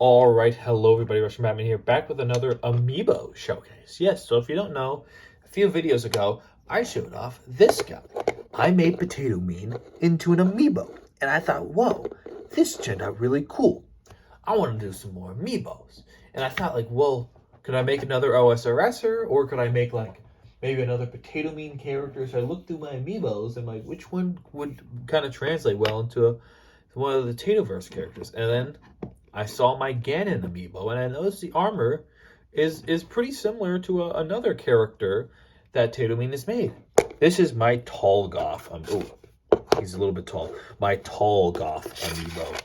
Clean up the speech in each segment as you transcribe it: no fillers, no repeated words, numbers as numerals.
All right, hello everybody, Russian Batman here, back with another Amiibo showcase. Yes, so if you don't know, a few videos ago, I showed off this guy. I made Potato Mean into an Amiibo, and I thought, whoa, this turned out really cool. I want to do some more Amiibos. And I thought, like, well, could I make another OSRSer, or could I make, like, maybe another Potato Mean character? So I looked through my Amiibos, and, like, which one would kind of translate well into one of the Tatoverse characters? And then I saw my Ganon amiibo, and I noticed the armor is pretty similar to another character that Tatomine has made. This is my Tolgof. He's a little bit tall. My Tolgof amiibo.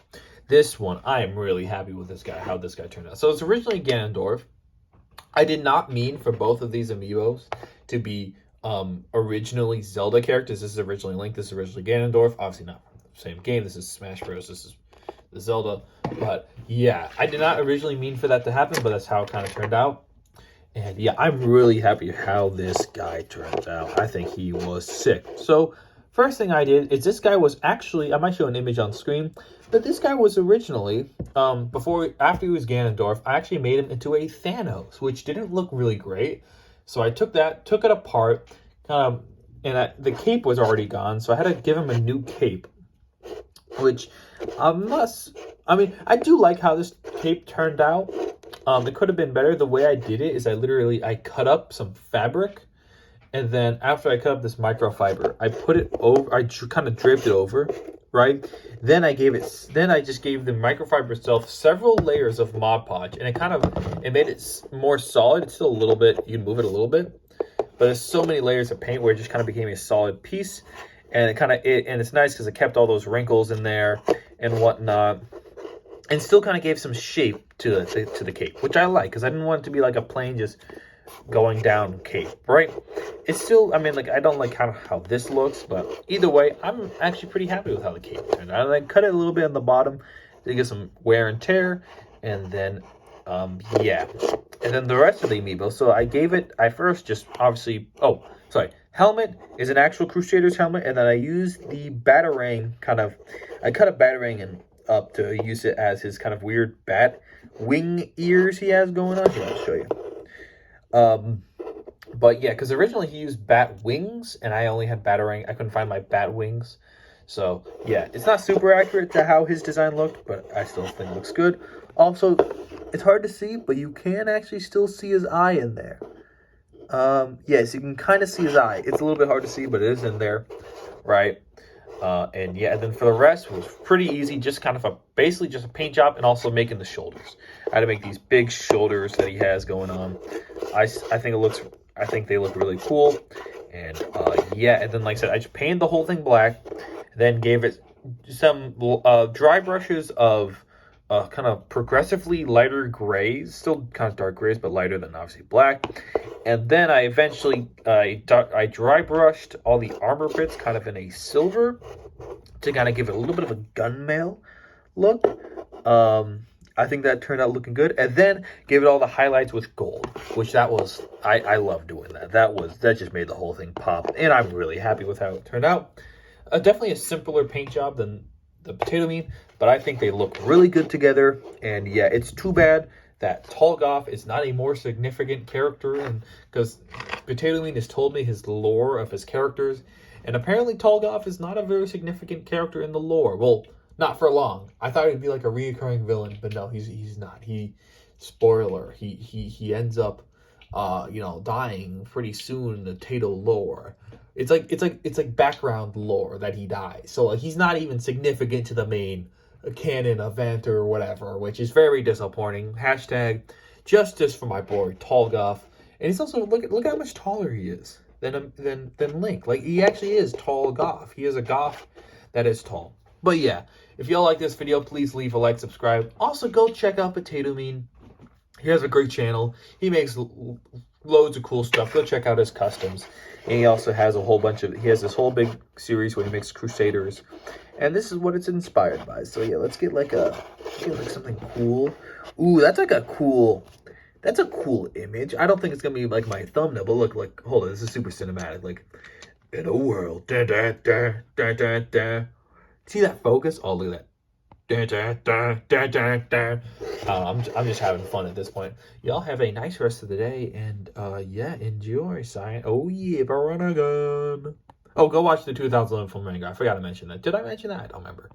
This one, I am really happy with this guy, how this guy turned out. So it's originally Ganondorf. I did not mean for both of these amiibos to be originally Zelda characters. This is originally Link. This is originally Ganondorf. Obviously not from the same game. This is Smash Bros. This is the Zelda. But yeah, I did not originally mean for that to happen, but that's how it kind of turned out. And yeah, I'm really happy how this guy turned out. I think he was sick. So first thing I did is this guy was actually, I might show an image on screen, but this guy was originally, after he was Ganondorf, I actually made him into a Thanos, which didn't look really great. So I took it apart, the cape was already gone, so I had to give him a new cape, which I do like how this cape turned out. It could have been better. The way I did it is I cut up some fabric, and then after I cut up this microfiber, I put it over, I kind of draped it over, right? Then I just gave the microfiber itself several layers of Mod Podge, and it made it more solid. It's still a little bit, you can move it a little bit, but there's so many layers of paint where it just kind of became a solid piece. And it's nice because it kept all those wrinkles in there and whatnot, and still kind of gave some shape to the cape, which I like because I didn't want it to be like a plain just going down cape, right? It's still, I don't like how this looks, but either way, I'm actually pretty happy with how the cape turned out. And I cut it a little bit on the bottom to get some wear and tear, and then yeah, and then the rest of the amiibo. So I first just obviously, helmet is an actual Crusader's helmet, and then I used the Batarang I cut a Batarang up to use it as his kind of weird bat wing ears he has going on. Here, I'll show you. But yeah, because originally he used bat wings, and I only had Batarang. I couldn't find my bat wings. So yeah, it's not super accurate to how his design looked, but I still think it looks good. Also, it's hard to see, but you can actually still see his eye in there. Yes, you can kind of see his eye. It's a little bit hard to see, but it is in there, right? And yeah, and then for the rest, it was pretty easy. Just kind of basically just a paint job, and also making the shoulders. I had to make these big shoulders that he has going on. I think they look really cool. And yeah, and then like I said, I just painted the whole thing black, then gave it some dry brushes of kind of progressively lighter grays, still kind of dark grays, but lighter than obviously black. And then I eventually, I dry brushed all the armor bits kind of in a silver to kind of give it a little bit of a gunmetal look. I think that turned out looking good. And then gave it all the highlights with gold, which I love doing that. That just made the whole thing pop. And I'm really happy with how it turned out. Definitely a simpler paint job than the Potato Mean, but I think they look really good together. And yeah, it's too bad that Tolgof is not a more significant character, and because Potato Mean has told me his lore of his characters, and apparently Tolgof is not a very significant character in the lore. Well, not for long. I thought he'd be like a reoccurring villain, but no, he's not. Spoiler, he ends up dying pretty soon in the Tato lore. It's like background lore that he dies. So like, he's not even significant to the main canon event or whatever, which is very disappointing. Hashtag justice for my boy Tolgof. And he's also, look how much taller he is than Link. Like, he actually is tall goth. He is a goth that is tall. But yeah, if y'all like this video, please leave a like, subscribe. Also, go check out Potato Mean. He has a great channel. He makes loads of cool stuff. Go check out his customs. And he also has he has this whole big series where he makes Crusaders. And this is what it's inspired by. So yeah, let's get like something cool. Ooh, that's a cool image. I don't think it's gonna be like my thumbnail, but look, hold on, this is super cinematic. Like, in a world, da da da da da da. See that focus? Oh, look at I'm just having fun at this point. Y'all have a nice rest of the day, and yeah, enjoy. Oh yeah, Baranagon. Oh, go watch the 2011 Flamingo. I forgot to mention that. Did I mention that? I don't remember.